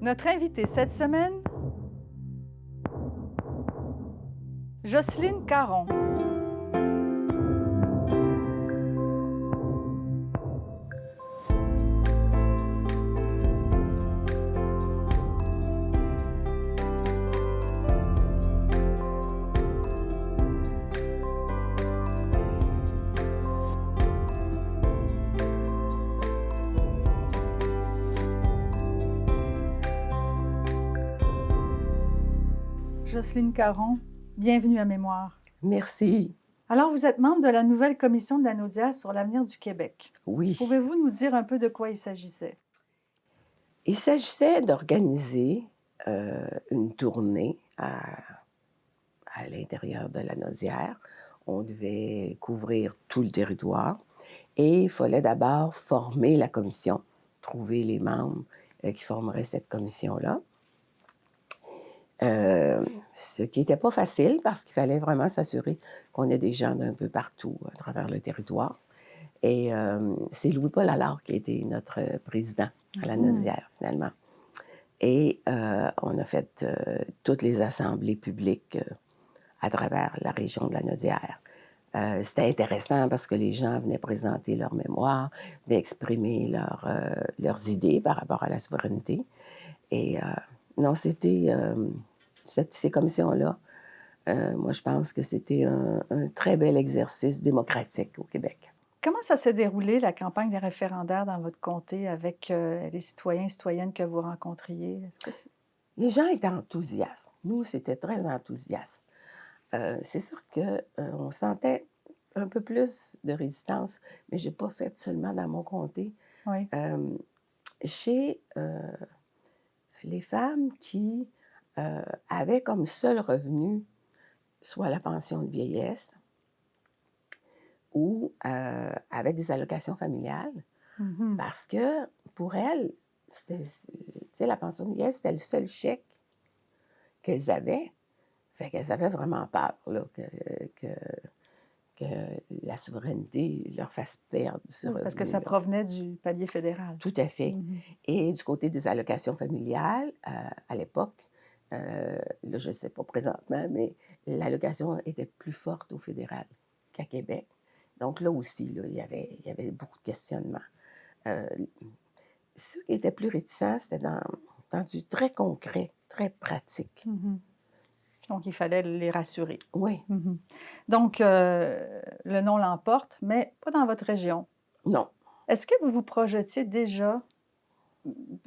Notre invitée cette semaine, Jocelyne Caron. Jocelyne Caron, bienvenue à Mémoire. Merci. Alors, vous êtes membre de la nouvelle commission de la Naudière sur l'avenir du Québec. Oui. Pouvez-vous nous dire un peu de quoi il s'agissait? Il s'agissait d'organiser une tournée à l'intérieur de la Naudière. On devait couvrir tout le territoire et il fallait d'abord former la commission, trouver les membres qui formeraient cette commission-là. Ce qui n'était pas facile parce qu'il fallait vraiment s'assurer qu'on ait des gens d'un peu partout à travers le territoire. Et c'est Louis-Paul Allard qui a été notre président à la Naudière, finalement. Et on a fait toutes les assemblées publiques à travers la région de la Naudière. C'était intéressant parce que les gens venaient présenter leur mémoire, venaient exprimer leurs idées par rapport à la souveraineté. Et non, c'était ces commissions-là. Moi, je pense que c'était un très bel exercice démocratique au Québec. Comment ça s'est déroulé, la campagne des référendaires dans votre comté avec les citoyens et citoyennes que vous rencontriez? Les gens étaient enthousiastes. Nous, c'était très enthousiaste. C'est sûr qu'on sentait un peu plus de résistance, mais je n'ai pas fait seulement dans mon comté. Oui. Chez les femmes qui avaient comme seul revenu soit la pension de vieillesse ou avaient des allocations familiales, parce que pour elles, la pension de vieillesse, c'était le seul chèque qu'elles avaient. Fait qu'elles avaient vraiment peur là, que la souveraineté leur fasse perdre ce Oui, parce que ça revenu-là. provenait du palier fédéral. Tout à fait. Et du côté des allocations familiales, à l'époque, là, je ne sais pas présentement, mais l'allocation était plus forte au fédéral qu'à Québec. Donc là aussi, là, il y avait beaucoup de questionnements. Ceux qui étaient plus réticents, c'était dans du très concret, très pratique. Donc, il fallait les rassurer. Oui, Donc, le nom l'emporte, mais pas dans votre région. non. Est-ce que vous vous projetiez déjà,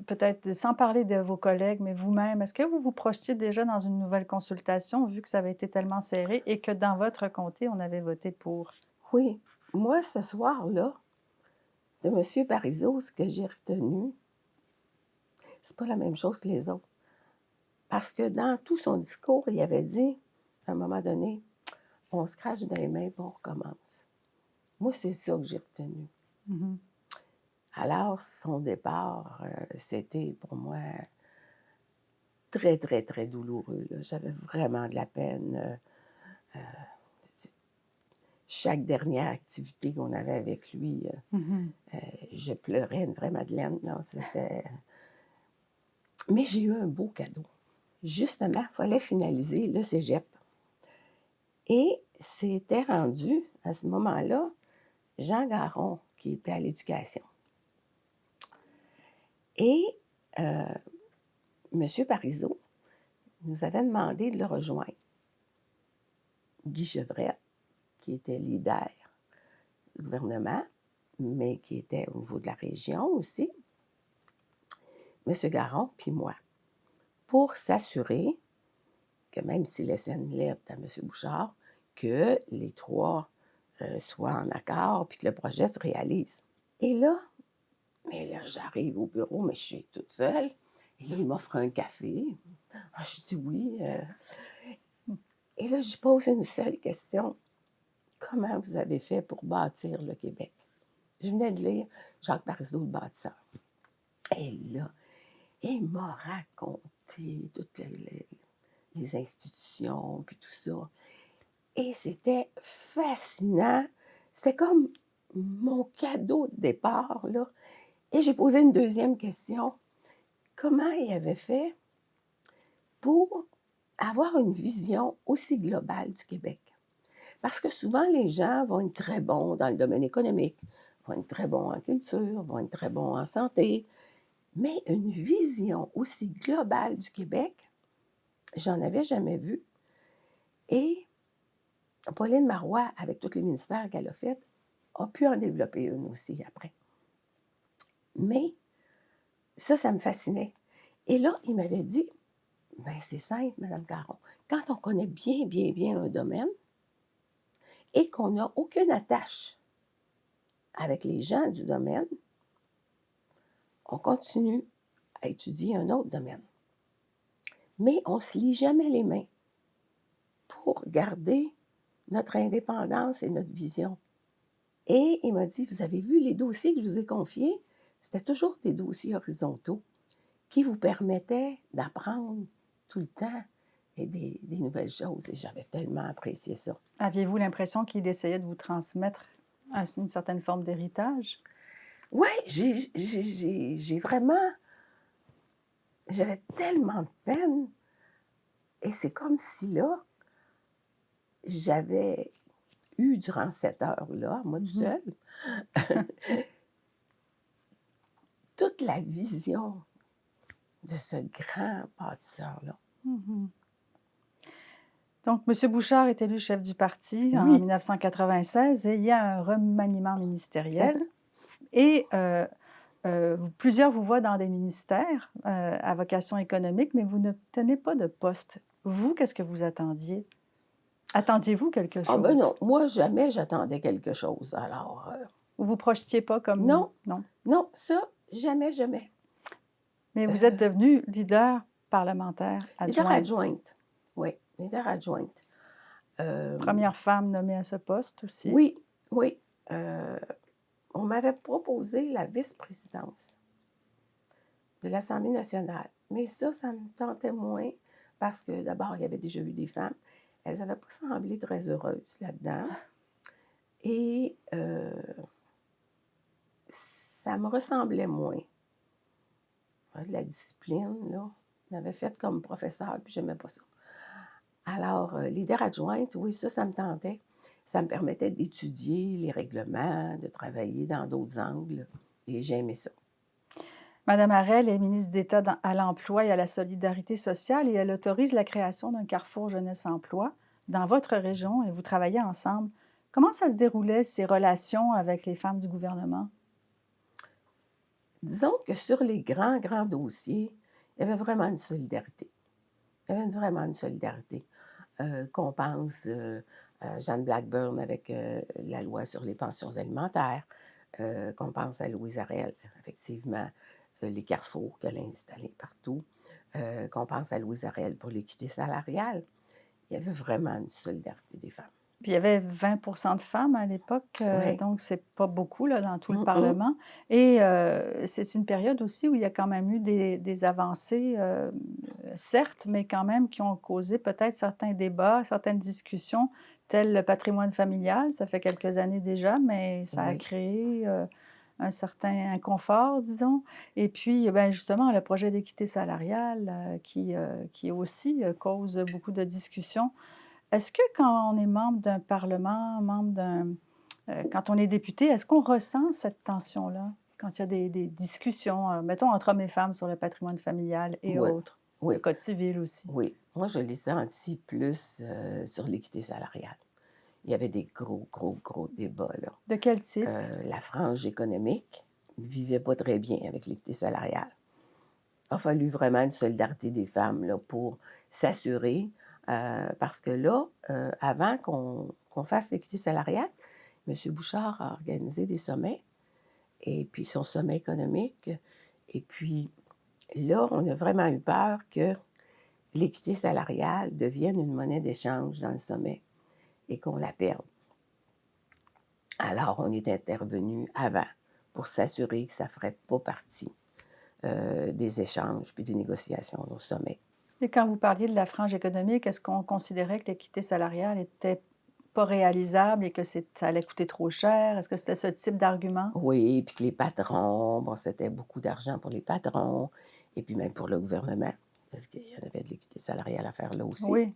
peut-être sans parler de vos collègues, mais vous-même, est-ce que vous vous projetiez déjà dans une nouvelle consultation, vu que ça avait été tellement serré et que dans votre comté, on avait voté pour? Oui, moi, ce soir-là, de M. Parizeau, ce que j'ai retenu, c'est pas la même chose que les autres. Parce que dans tout son discours, il avait dit, à un moment donné, on se crache dans les mains et on recommence. Moi, c'est ça que j'ai retenu. Alors, son départ, c'était pour moi très, très, très douloureux, là. J'avais vraiment de la peine. Chaque dernière activité qu'on avait avec lui, je pleurais une vraie madeleine. Non, c'était... Mais j'ai eu un beau cadeau. Justement, il fallait finaliser le cégep. Et c'était rendu, à ce moment-là, Jean Garon qui était à l'éducation. Et M. Parizeau nous avait demandé de le rejoindre. Guy Chevrette, qui était leader du gouvernement, mais qui était au niveau de la région aussi, M. Garon, puis moi, pour s'assurer que même s'il laissait une lettre à M. Bouchard, que les trois soient en accord, puis que le projet se réalise. Et là, j'arrive au bureau, mais je suis toute seule. Et là, il m'offre un café. Ah, je dis oui. Et là, je pose une seule question. Comment vous avez fait pour bâtir le Québec? Je venais de lire Jacques Parizeau, le bâtisseur. Et là, il m'a raconté toutes les institutions, puis tout ça. Et c'était fascinant. C'était comme mon cadeau de départ, là. Et j'ai posé une deuxième question. comment il avait fait pour avoir une vision aussi globale du Québec. Parce que souvent, les gens vont être très bons dans le domaine économique, vont être très bons en culture, vont être très bons en santé, mais une vision aussi globale du Québec, j'en avais jamais vu. Et Pauline Marois, avec tous les ministères qu'elle a faits, a pu en développer une aussi après. Mais ça me fascinait. Et là, il m'avait dit, ben c'est simple, Madame Caron, quand on connaît bien, bien, bien un domaine et qu'on n'a aucune attache avec les gens du domaine, on continue à étudier un autre domaine. Mais on ne se lie jamais les mains pour garder notre indépendance et notre vision. Et il m'a dit, vous avez vu les dossiers que je vous ai confiés? C'était toujours des dossiers horizontaux qui vous permettaient d'apprendre tout le temps et des nouvelles choses. Et j'avais tellement apprécié ça. Aviez-vous l'impression qu'il essayait de vous transmettre une certaine forme d'héritage? Oui, j'ai vraiment... J'avais tellement de peine. Et c'est comme si là, j'avais eu durant cette heure-là, moi toute Mhm. seule, toute la vision de ce grand bâtisseur-là. Mhm. Donc, M. Bouchard est élu chef du parti en Oui. 1996 et il y a un remaniement ministériel. Et plusieurs vous voient dans des ministères à vocation économique, mais vous n'obtenez pas de poste. Vous, qu'est-ce que vous attendiez? Attendiez-vous quelque Ah ben chose? non, moi jamais j'attendais quelque chose. Alors, Vous vous projetiez pas comme... non, Non. non, ça, jamais, jamais. Mais vous êtes Euh, devenue leader parlementaire leader adjointe. adjointe, oui, leader adjointe. Euh, Première femme nommée à ce poste aussi. oui, oui. euh, on m'avait proposé la vice-présidence de l'Assemblée nationale. Mais ça me tentait moins parce que d'abord, il y avait déjà eu des femmes. Elles n'avaient pas semblé très heureuses là-dedans. Et ça me ressemblait moins. De la discipline, là. On avait fait comme professeur, puis j'aimais pas ça. Alors, leader adjointe, oui, ça me tentait. Ça me permettait d'étudier les règlements, de travailler dans d'autres angles, et j'aimais ça. Madame Harel est ministre d'État à l'Emploi et à la Solidarité sociale et elle autorise la création d'un carrefour jeunesse-emploi dans votre région et vous travaillez ensemble. Comment ça se déroulait, ces relations avec les femmes du gouvernement? Disons que sur les grands, grands dossiers, il y avait vraiment une solidarité. Il y avait vraiment une solidarité. Qu'on pense à Jeanne Blackburn avec la loi sur les pensions alimentaires, qu'on pense à Louise Arel, effectivement, les carrefours qu'elle a installés partout, qu'on pense à Louise Arel pour l'équité salariale. Il y avait vraiment une solidarité des femmes. Puis il y avait 20 de femmes à l'époque, Oui. donc c'est pas beaucoup là, dans tout le Mm. Parlement. Et c'est une période aussi où il y a quand même eu des avancées, certes, mais quand même qui ont causé peut-être certains débats, certaines discussions, tel le patrimoine familial. Ça fait quelques années déjà, mais ça a Oui. créé un certain inconfort, disons. Et puis, ben, justement, le projet d'équité salariale qui aussi cause beaucoup de discussions. Est-ce que quand on est membre d'un parlement, quand on est député, est-ce qu'on ressent cette tension-là? Quand il y a des discussions, mettons entre hommes et femmes sur le patrimoine familial et Oui. autres, le Oui. code civil aussi. Oui. Moi, je l'ai senti plus sur l'équité salariale. Il y avait des gros, gros, gros débats, là. De quel type? La frange économique ne vivait pas très bien avec l'équité salariale. Il a fallu vraiment une solidarité des femmes là, pour s'assurer, parce que là, avant qu'on fasse l'équité salariale, M. Bouchard a organisé des sommets, et puis son sommet économique. Et puis là, on a vraiment eu peur que l'équité salariale devienne une monnaie d'échange dans le sommet et qu'on la perde. Alors, on est intervenu avant pour s'assurer que ça ne ferait pas partie des échanges puis des négociations au sommet. Et quand vous parliez de la frange économique, est-ce qu'on considérait que l'équité salariale était pas réalisable et que ça allait coûter trop cher? Est-ce que c'était ce type d'argument? Oui, puis que les patrons, bon, c'était beaucoup d'argent pour les patrons et puis même pour le gouvernement, parce qu'il y en avait de l'équité salariale à faire là aussi. Oui.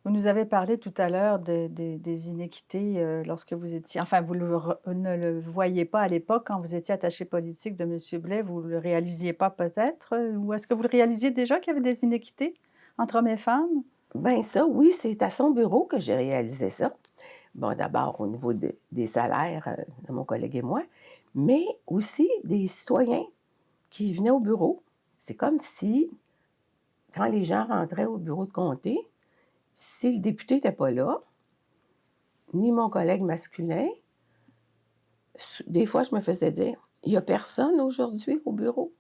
Vous nous avez parlé tout à l'heure des inéquités, lorsque vous étiez enfin, ne le voyiez pas à l'époque quand vous étiez attaché politique de M. Blais, vous le réalisiez pas peut-être? Ou est-ce que vous le réalisiez déjà qu'il y avait des inéquités entre hommes et femmes? Ben ça, oui, c'est à son bureau que j'ai réalisé ça. Bon, d'abord au niveau des salaires, de mon collègue et moi, mais aussi des citoyens qui venaient au bureau. C'est comme si, quand les gens rentraient au bureau de comté, si le député n'était pas là, ni mon collègue masculin, des fois, je me faisais dire: «Il n'y a personne aujourd'hui au bureau?»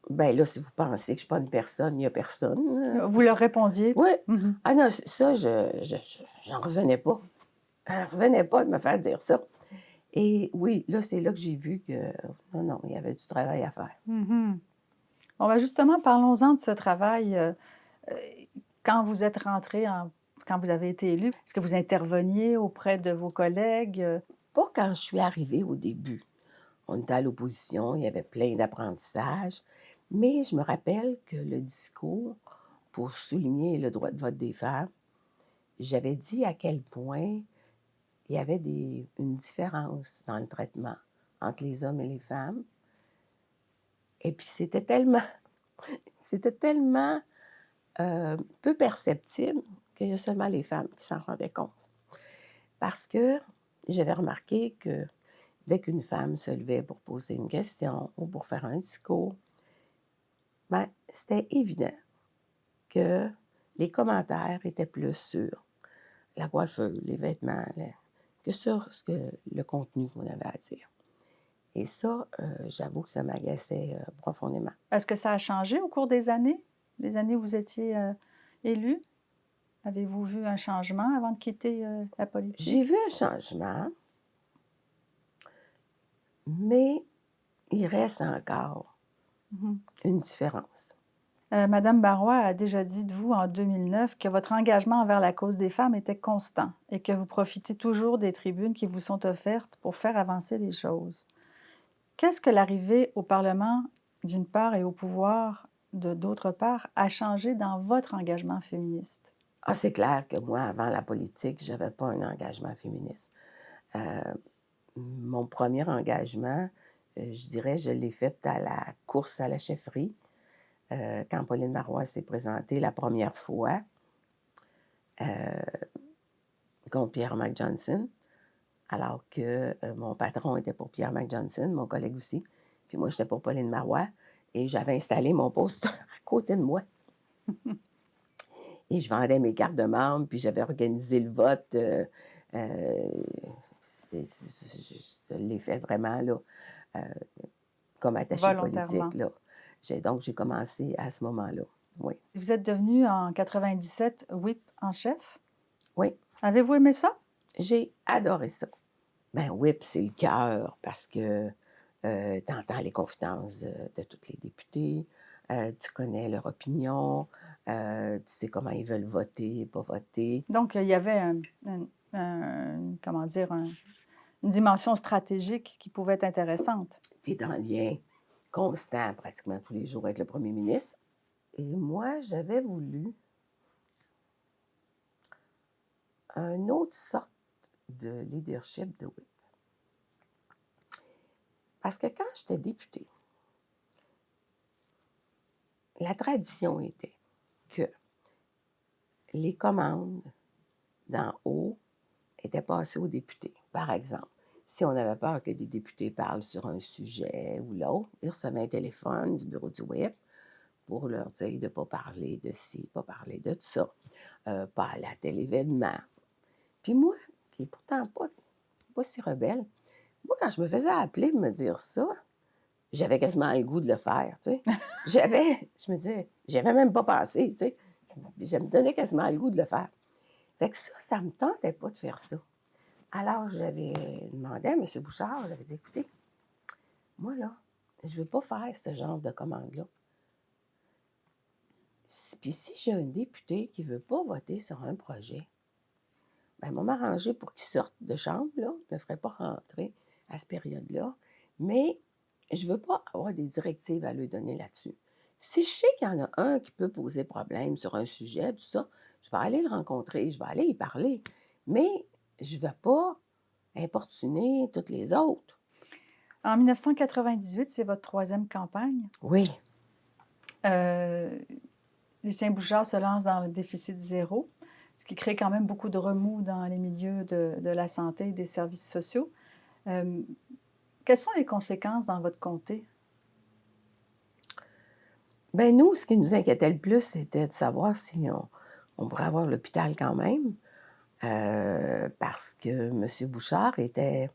Ben là, si vous pensez que je ne suis pas une personne, il n'y a personne, Vous leur répondiez? Oui. Mmh. Ah non, ça, j'en revenais pas. J'en revenais pas de me faire dire ça. Et oui, là, c'est là que j'ai vu que non, non, il y avait du travail à faire. Mmh. Bon, ben, justement, parlons-en de ce travail, heu, quand vous êtes rentré quand vous avez été élu, est-ce que vous interveniez auprès de vos collègues? Pas quand je suis arrivée au début. On était à l'opposition, il y avait plein d'apprentissages, mais je me rappelle que le discours, pour souligner le droit de vote des femmes, j'avais dit à quel point il y avait une différence dans le traitement entre les hommes et les femmes. Et puis c'était tellement peu perceptible qu'il y a seulement les femmes qui s'en rendaient compte. Parce que j'avais remarqué que dès qu'une femme se levait pour poser une question ou pour faire un discours, ben, c'était évident que les commentaires étaient plus sur la coiffure, les vêtements, que sur ce que le contenu qu'on avait à dire. Et ça, j'avoue que ça m'agaçait profondément. Est-ce que ça a changé au cours des années? Les années où vous étiez, élu? Avez-vous vu un changement avant de quitter, la J'ai politique? vu un changement, mais il reste encore Mmh. une différence. Madame Barois a déjà dit de vous en 2009 que votre engagement envers la cause des femmes était constant et que vous profitez toujours des tribunes qui vous sont offertes pour faire avancer les choses. Qu'est-ce que l'arrivée au Parlement, d'une part, et au pouvoir, de d'autre part, a changé dans votre engagement féministe? Ah, c'est clair que moi, avant la politique, j'avais pas un engagement féministe. Heu, Mon premier engagement, je dirais, je l'ai fait à la course à la chefferie, quand Pauline Marois s'est présentée la première fois, heu, contre Pierre Mac Johnson, alors que, mon patron était pour Pierre Mac Johnson, mon collègue aussi, puis moi, j'étais pour Pauline Marois et j'avais installé mon poster à côté de moi et je vendais mes cartes de membres, puis j'avais organisé le vote, heu, je l'ai fait vraiment là, heu, comme attachée politique, Volontairement. là. J'ai commencé à ce moment-là. Oui. Vous êtes devenu en 97 whip en chef. Oui, Avez-vous aimé ça? j'ai adoré ça. Ben oui, puis c'est le cœur parce que, tu entends les confidences, de tous les députés, tu connais leur opinion, tu sais comment ils veulent voter, pas voter. Donc, il y avait comment dire? Une dimension stratégique qui pouvait être intéressante. Tu es en lien constant pratiquement tous les jours avec le premier ministre et moi, j'avais voulu une autre sorte de leadership de whip. Parce que quand j'étais députée, la tradition était que les commandes d'en haut étaient passées aux députés. Par exemple, si on avait peur que des députés parlent sur un sujet ou l'autre, ils recevaient un téléphone du bureau du whip pour leur dire de ne pas parler de ci, pas parler de ça, pas aller à tel événement. Puis moi, qui est pourtant pas si rebelle, moi, quand je me faisais appeler pour me dire ça, j'avais quasiment le goût de le faire, tu sais. Je me disais, j'avais même pas pensé, tu sais. Je me donnais quasiment le goût de le faire. Fait que ça me tentait pas de faire ça. Alors, j'avais demandé à M. Bouchard, j'avais dit: «Écoutez, moi là, je veux pas faire ce genre de commande-là. Puis si j'ai un député qui ne veut pas voter sur un projet, ben, moi, m'arranger pour qu'il sorte de chambre, là. Je ne le ferai pas rentrer à cette période-là. Mais je ne veux pas avoir des directives à lui donner là-dessus. Si je sais qu'il y en a un qui peut poser problème sur un sujet, tout ça, je vais aller le rencontrer, je vais aller y parler. Mais je ne vais pas importuner toutes les autres. En 1998, c'est votre troisième campagne. Oui, Lucien Bouchard se lance dans le déficit zéro, ce qui crée quand même beaucoup de remous dans les milieux de la santé et des services sociaux. Quelles sont les conséquences dans votre comté? ben nous, ce qui nous inquiétait le plus, c'était de savoir si on pourrait avoir l'hôpital quand même, parce que M. Bouchard était,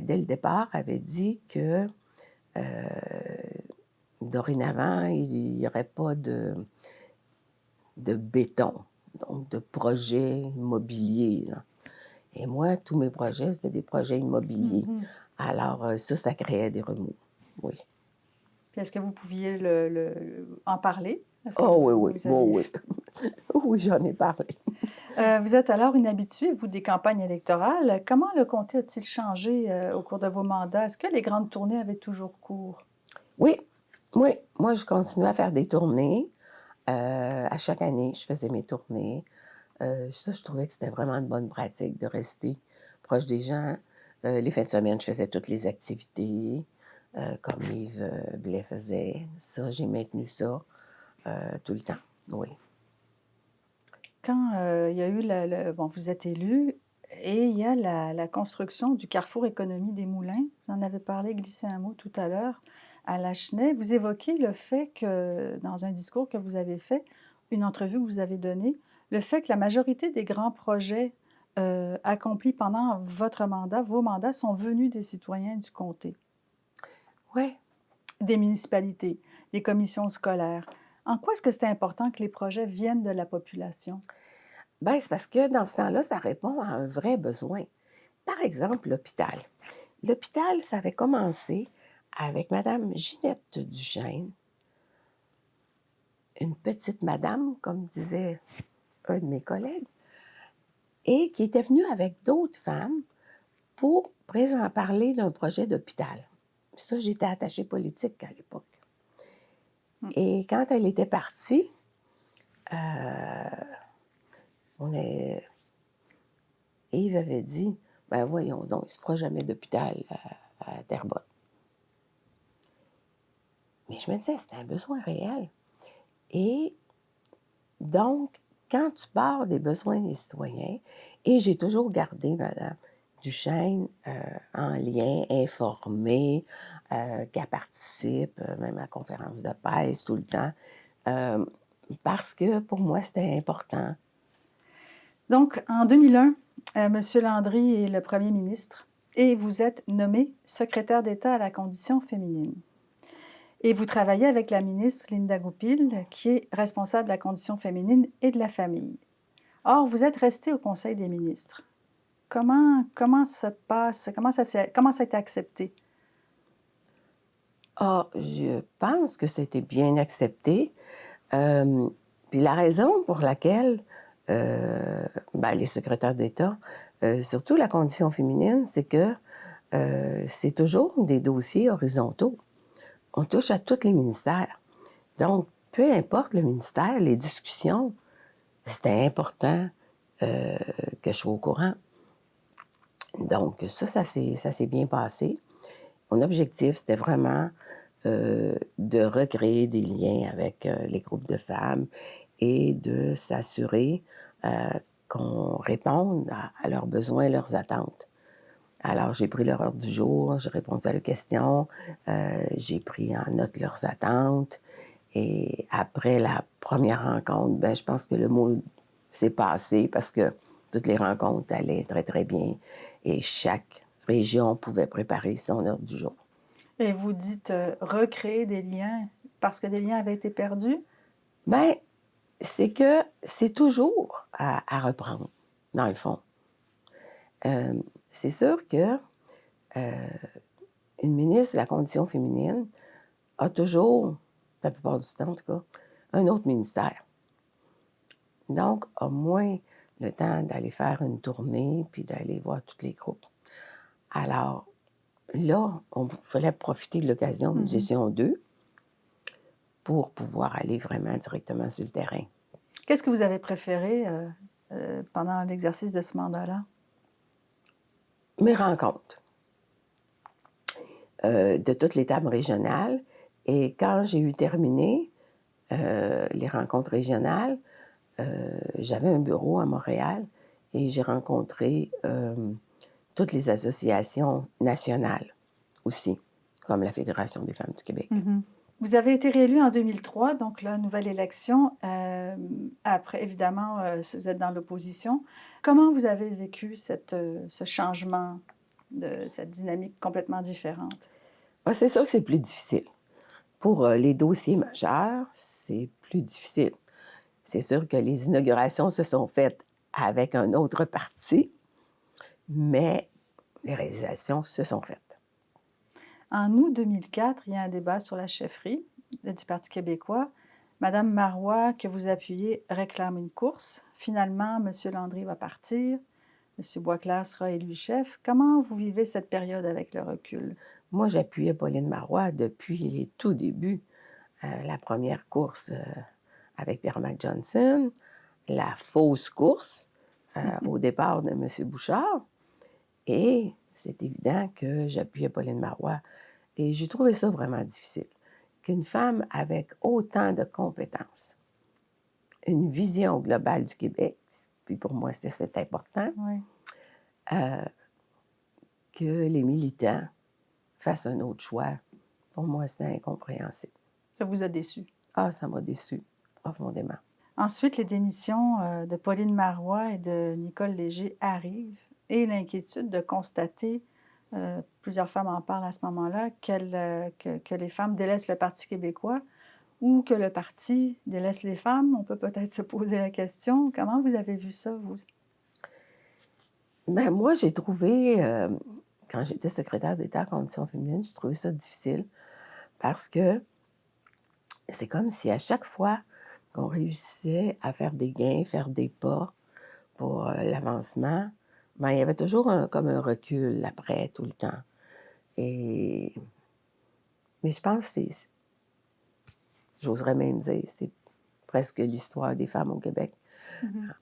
dès le départ, avait dit que dorénavant, il n'y aurait pas de béton, donc de projets immobiliers, là. Et moi, tous mes projets, c'était des projets immobiliers. Mhm. Alors, ça créait des remous, oui. Puis est-ce que vous pouviez en parler? Est-ce que Oh oui, oui, vous oh aviez... oui. Oui, j'en ai parlé. Vous êtes alors une habituée, vous, des campagnes électorales. Comment le comté a-t-il changé au cours de vos mandats? Est-ce que les grandes tournées avaient toujours cours? Oui, oui. Moi, je continuais à faire des tournées. À chaque année, je faisais mes tournées. Ça, je trouvais que c'était vraiment une bonne pratique de rester proche des gens. Les fins de semaine, je faisais toutes les activités, comme Yves Blais faisait. Ça, j'ai maintenu ça tout le temps, oui. Quand il y a eu bon, vous êtes élu et il y a la construction du carrefour économie des Moulins. Vous en avez parlé, glissé un mot tout à l'heure, à Lachenay. Vous évoquez le fait que, dans un discours que vous avez fait, une entrevue que vous avez donnée, le fait que la majorité des grands projets accomplis pendant votre mandat, vos mandats, sont venus des citoyens du comté, Oui. des municipalités, des commissions scolaires. En quoi est-ce que c'est important que les projets viennent de la population? Bien, c'est parce que dans ce temps-là, ça répond à un vrai besoin. Par exemple, l'hôpital. L'hôpital, ça avait commencé avec Madame Ginette Duchesne, une petite madame, comme disait un de mes collègues, et qui était venue avec d'autres femmes pour parler d'un projet d'hôpital. Ça, j'étais attachée politique à l'époque. Mm. Et quand elle était partie, Yves avait dit, ben voyons donc, il ne se fera jamais d'hôpital à Terrebonne. Mais je me disais, c'était un besoin réel. Et donc, quand tu pars des besoins des citoyens, et j'ai toujours gardé Mme Duchesne en lien, informée, qu'elle participe, même à la conférence de presse tout le temps, parce que pour moi, c'était important. Donc, en 2001, M. Landry est le premier ministre et vous êtes nommé secrétaire d'État à la condition féminine. Et vous travaillez avec la ministre Linda Goupil, qui est responsable de la condition féminine et de la famille. Or, vous êtes resté au Conseil des ministres. Comment ça passe? Comment ça a été accepté? Ah, je pense que c'était bien accepté. Puis la raison pour laquelle les secrétaires d'État, surtout la condition féminine, c'est que c'est toujours des dossiers horizontaux. On touche à tous les ministères. Donc, peu importe le ministère, les discussions, c'était important que je sois au courant. Donc, ça s'est bien passé. Mon objectif, c'était vraiment de recréer des liens avec les groupes de femmes et de s'assurer qu'on réponde à leurs besoins et leurs attentes. Alors, j'ai pris leur ordre du jour, j'ai répondu à leurs questions, j'ai pris en note leurs attentes. Et après la première rencontre, ben, je pense que le mot s'est passé parce que toutes les rencontres allaient très, très bien et chaque région pouvait préparer son ordre du jour. Et vous dites recréer des liens parce que des liens avaient été perdus? Bien, c'est que c'est toujours à reprendre, dans le fond. C'est sûr que une ministre de la condition féminine a toujours, la plupart du temps en tout cas, un autre ministère. Donc, a moins le temps d'aller faire une tournée puis d'aller voir tous les groupes. Alors, là, on fallait profiter de l'occasion, nous étions deux, pour pouvoir aller vraiment directement sur le terrain. Qu'est-ce que vous avez préféré pendant l'exercice de ce mandat-là? Mes rencontres de toute l'étape régionale. Et quand j'ai eu terminé les rencontres régionales, j'avais un bureau à Montréal et j'ai rencontré toutes les associations nationales aussi, comme la Fédération des femmes du Québec. Vous avez été réélu en 2003, donc la nouvelle élection. Après, évidemment, vous êtes dans l'opposition. Comment vous avez vécu ce changement, cette dynamique complètement différente? Ah, c'est sûr que c'est plus difficile. Pour les dossiers majeurs, c'est plus difficile. C'est sûr que les inaugurations se sont faites avec un autre parti, mais les réalisations se sont faites. En août 2004, il y a un débat sur la chefferie du Parti québécois. Madame Marois, que vous appuyez, réclame une course. Finalement, M. Landry va partir. M. Boisclair sera élu chef. Comment vous vivez cette période avec le recul? Moi, j'appuyais Pauline Marois depuis les tout débuts. La première course avec Pierre-Marc Johnson, la fausse course au départ de M. Bouchard. Et c'est évident que j'appuyais Pauline Marois. Et j'ai trouvé ça vraiment difficile. Qu'une femme avec autant de compétences, une vision globale du Québec, puis pour moi, c'est important, Oui. que les militants fassent un autre choix. Pour moi, c'était incompréhensible. Ça vous a déçu? Ah, ça m'a déçue profondément. Ensuite, les démissions de Pauline Marois et de Nicole Léger arrivent et l'inquiétude de constater, plusieurs femmes en parlent à ce moment-là, que les femmes délaissent le Parti québécois ou que le parti délaisse les femmes. On peut peut-être se poser la question. Comment vous avez vu ça, vous? Ben, moi, j'ai trouvé, quand j'étais secrétaire d'État en conditions féminines, j'ai trouvé ça difficile parce que c'est comme si à chaque fois qu'on réussissait à faire des gains, faire des pas pour l'avancement, ben, il y avait toujours comme un recul après, tout le temps. Mais je pense que j'oserais même dire, c'est presque l'histoire des femmes au Québec.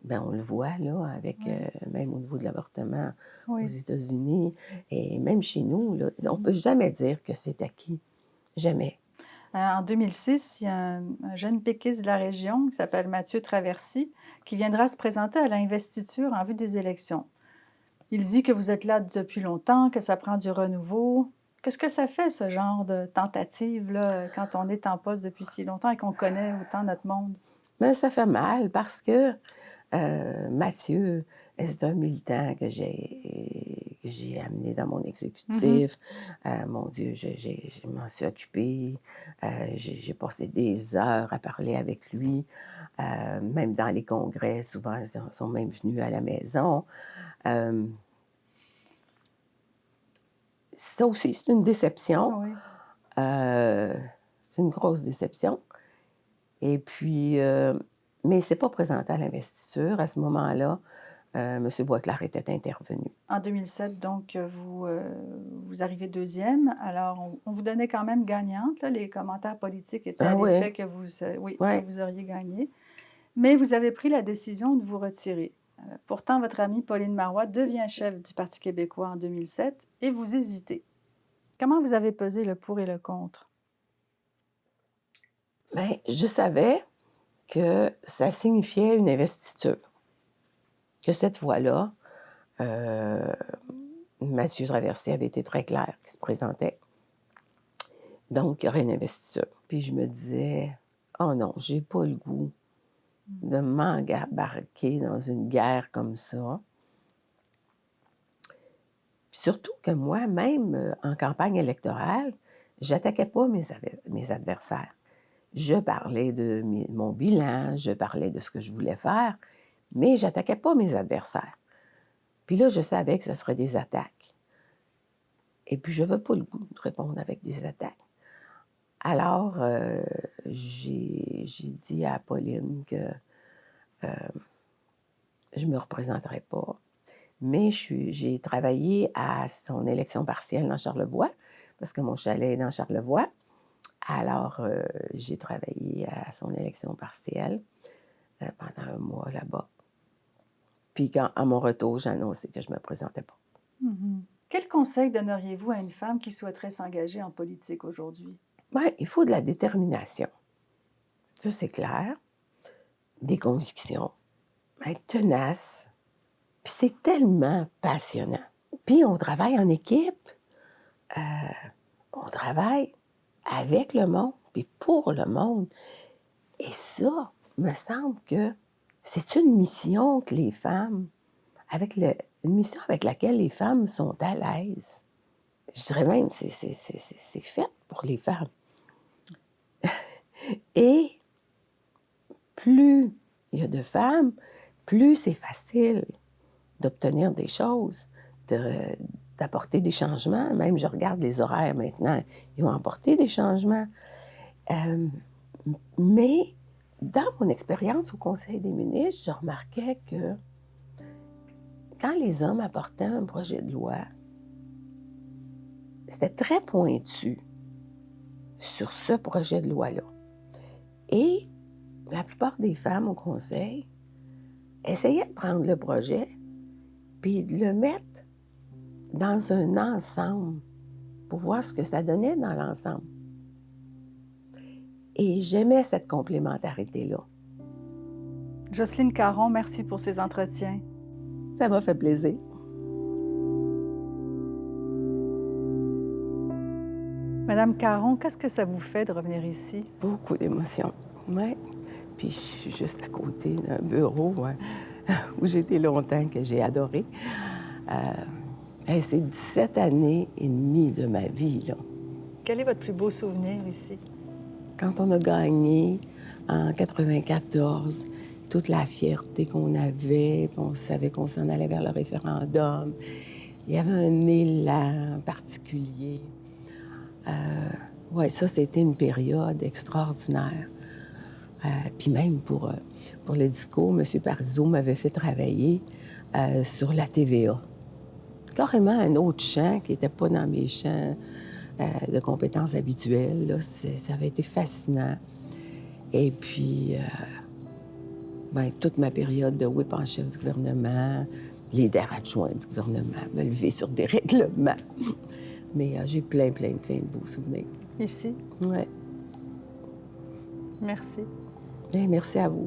Ben, on le voit, là, avec même au niveau de l'avortement aux États-Unis et même chez nous, là, on ne peut jamais dire que c'est acquis. Jamais. En 2006, il y a un jeune péquiste de la région qui s'appelle Mathieu Traversy qui viendra se présenter à l'investiture en vue des élections. Il dit que vous êtes là depuis longtemps, que ça prend du renouveau. Qu'est-ce que ça fait, ce genre de tentative-là, quand on est en poste depuis si longtemps et qu'on connaît autant notre monde? Mais ça fait mal parce que Mathieu, c'est un militant que j'ai amené dans mon exécutif. Mon Dieu, je m'en suis occupée. J'ai passé des heures à parler avec lui. Même dans les congrès, souvent, ils sont même venus à la maison. Ça aussi, c'est une déception. Oui. C'est une grosse déception. Et puis, mais il ne s'est pas présenté à l'investiture. À ce moment-là, M. Boisclair était intervenu. En 2007, donc, vous arrivez deuxième. Alors, on vous donnait quand même gagnante. Là, les commentaires politiques étaient à l'effet que que vous auriez gagné. Mais vous avez pris la décision de vous retirer. Pourtant, votre amie Pauline Marois devient chef du Parti québécois en 2007 et vous hésitez. Comment vous avez pesé le pour et le contre? Bien, je savais que ça signifiait une investiture. Que cette fois-là, Mathieu Traversy avait été très clair qu'il se présentait. Donc, il y aurait une investiture. Puis je me disais, oh non, j'ai pas le goût de m'embarquer dans une guerre comme ça. Puis surtout que moi, même en campagne électorale, j'attaquais pas mes adversaires. Je parlais de mon bilan, je parlais de ce que je voulais faire, mais j'attaquais pas mes adversaires. Puis là, je savais que ce serait des attaques. Et puis, je n'avais pas le goût de répondre avec des attaques. Alors, j'ai dit à Pauline que je ne me représenterais pas, mais j'ai travaillé à son élection partielle dans Charlevoix, parce que mon chalet est dans Charlevoix. Alors, j'ai travaillé à son élection partielle pendant un mois là-bas. Puis à mon retour, j'ai annoncé que je ne me présentais pas. Mhm. Quel conseil donneriez-vous à une femme qui souhaiterait s'engager en politique aujourd'hui? Bien, il faut de la détermination. Ça, c'est clair. Des convictions. Être tenace. Puis c'est tellement passionnant. Puis on travaille en équipe. On travaille avec le monde, puis pour le monde. Et ça, me semble que c'est une mission que les femmes, une mission avec laquelle les femmes sont à l'aise. Je dirais même que c'est fait pour les femmes. Et plus il y a de femmes, plus c'est facile d'obtenir des choses, d'apporter des changements. Même, je regarde les horaires maintenant, ils ont apporté des changements. Mais dans mon expérience au Conseil des ministres, je remarquais que quand les hommes apportaient un projet de loi, c'était très pointu sur ce projet de loi-là. Et la plupart des femmes au Conseil essayaient de prendre le projet puis de le mettre dans un ensemble pour voir ce que ça donnait dans l'ensemble. Et j'aimais cette complémentarité-là. Jocelyne Caron, merci pour ces entretiens. Ça m'a fait plaisir. Madame Caron, qu'est-ce que ça vous fait de revenir ici? Beaucoup d'émotions, oui. Puis je suis juste à côté d'un bureau où j'ai été longtemps, que j'ai adoré. C'est 17 années et demie de ma vie, là. Quel est votre plus beau souvenir ici? Quand on a gagné en 94, toute la fierté qu'on avait, puis on savait qu'on s'en allait vers le référendum, il y avait un élan particulier. Oui, ça, c'était une période extraordinaire. Puis même pour le discours, M. Parizeau m'avait fait travailler sur la TVA. Carrément un autre champ qui n'était pas dans mes champs de compétences habituelles. Là. Ça avait été fascinant. Et puis, toute ma période de whip en chef du gouvernement, leader adjoint du gouvernement, me lever sur des règlements. Mais j'ai plein de beaux souvenirs. Ici? Oui. Merci. Et merci à vous.